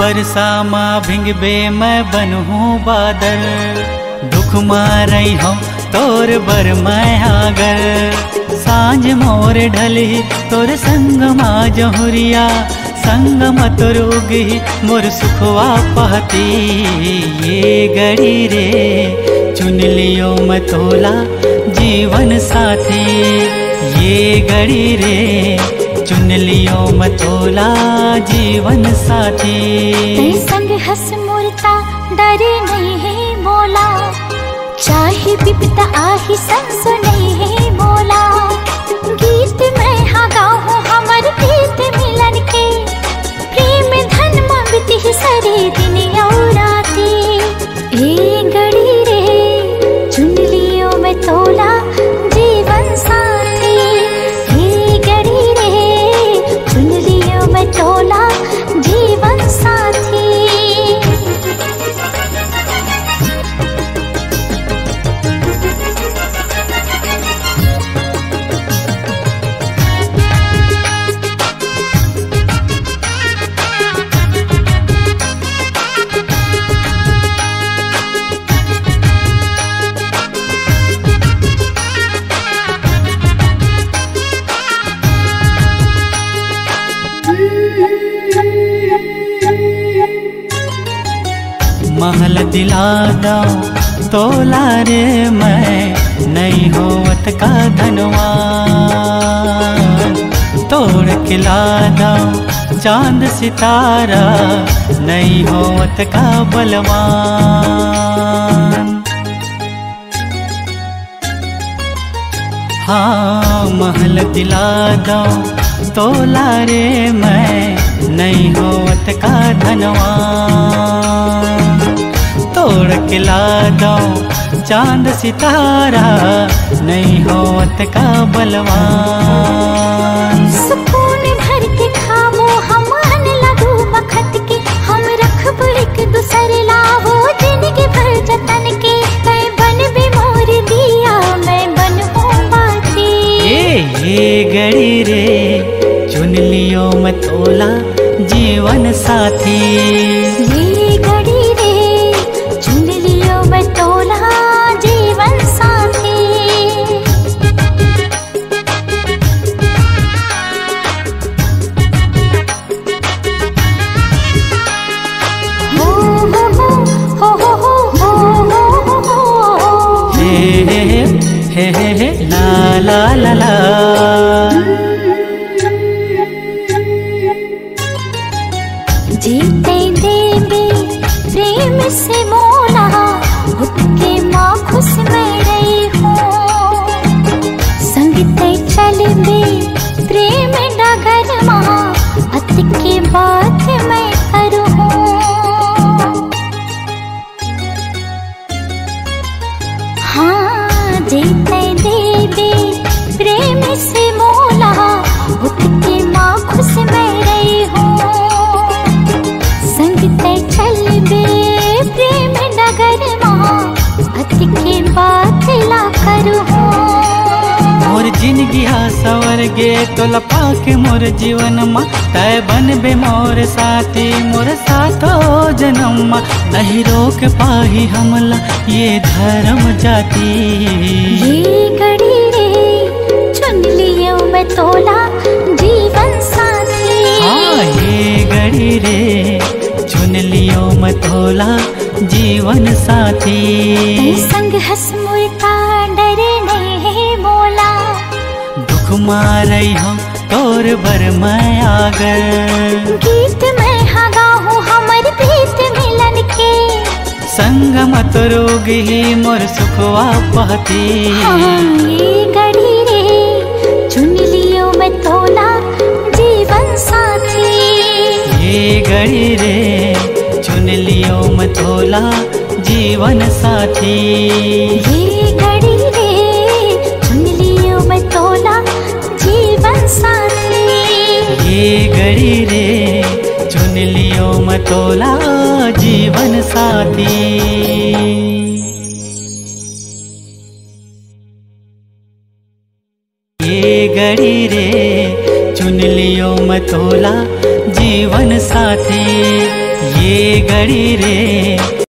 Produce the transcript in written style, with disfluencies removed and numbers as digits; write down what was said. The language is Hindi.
बरसा माँ भिंगबे मैं बनहूँ बादल, दुख मारई हम तोर बर मैं आगर। सांझ मोर ढली तोर संग माँ जहुरिया, संग मतोर उगी मोर सुखवा पहती। ये गड़ी रे चुन लियो मैं तोला जीवन साथी, ये गड़ी रे चुन लियो मैं तोला जीवन साथी। तेरे संग हंस मुरता डरे नहीं है मोला, चाहे विपदा आही संग नहीं है मोला। गीत मैं हाँ गाऊँ हमर प्रीत मिलन के, प्रेम धन मांगती ही सरे दिन और राती। ए गड़ी रे चुन लियो मैं तोला जीवन साथी, ए गड़ी रे चुन लियो मैं तोला जीवन साथी। महल दिला दो तोला रे मैं नहीं होवत का धनवान, तोड़ के ला दो चांद सितारा नहीं होवत का बलवान। हाँ महल दिला दो तोला रे मैं नहीं होवत का धनवान, तोड़ के ला दो चांद सितारा नहीं होवत का बलवान। सुकून भर के खावो हम अन लगू बखत के, हम रखब एक दूसरे लावो जिंदगी भर जतन के। मैं बन भी मोर दिया मैं बन हूँ बाती। ये गड़ी रे चुन लियो मैं तोला जीवन साथी, ये गड़ी रे चुन लियो मैं तोला जीवन साथी। हो हो हो हो हो हो हो, हे ला ला ला ला। जीते देवे प्रेम से मोला, उठके माँ खुश में रही हूँ। संगते चलबे प्रेम डगर माँ, अत की बात मैं करूँ। हाँ जीते देवे प्रेम से मोला, उठके माँ खुश में रही हूँ। संगते चलबे प्रेम डगर माँ, अत की बात ला करूँ। मोर जिंदगी हा सवर गे तोला पाके मोर जीवन माँ, तय बन बे मोर साथी मोर साथो जन्म माँ। नहीं रोक पाही हमला ये धर्म जाति, ये गड़ी रे चुन लियो मैं तोला जीवन साथी। हाँ ये गड़ी रे चुन लियो मैं तोला जीवन साथी। तेरे संग हंस मुरता डरे नहीं है मोला, दुख मारई हम तोर बर मैं आगर। गीत मैं हाँ गाऊँ हमर प्रीत मिलन के, संग मत रोगी मोर सुखवा पहती। हाँ ये गड़ी रे चुन लियो मैं तोला जीवन साथी, ये गड़ी रे चुन लियो मैं तोला जीवन साथी। ये गड़ी रे चुन लियो मैं तोला जीवन साथी। ये घड़ी रे चुन लियो मतोला जीवन साथी। ये घड़ी रे चुन लियो मतोला जीवन साथी। ये घड़ी रे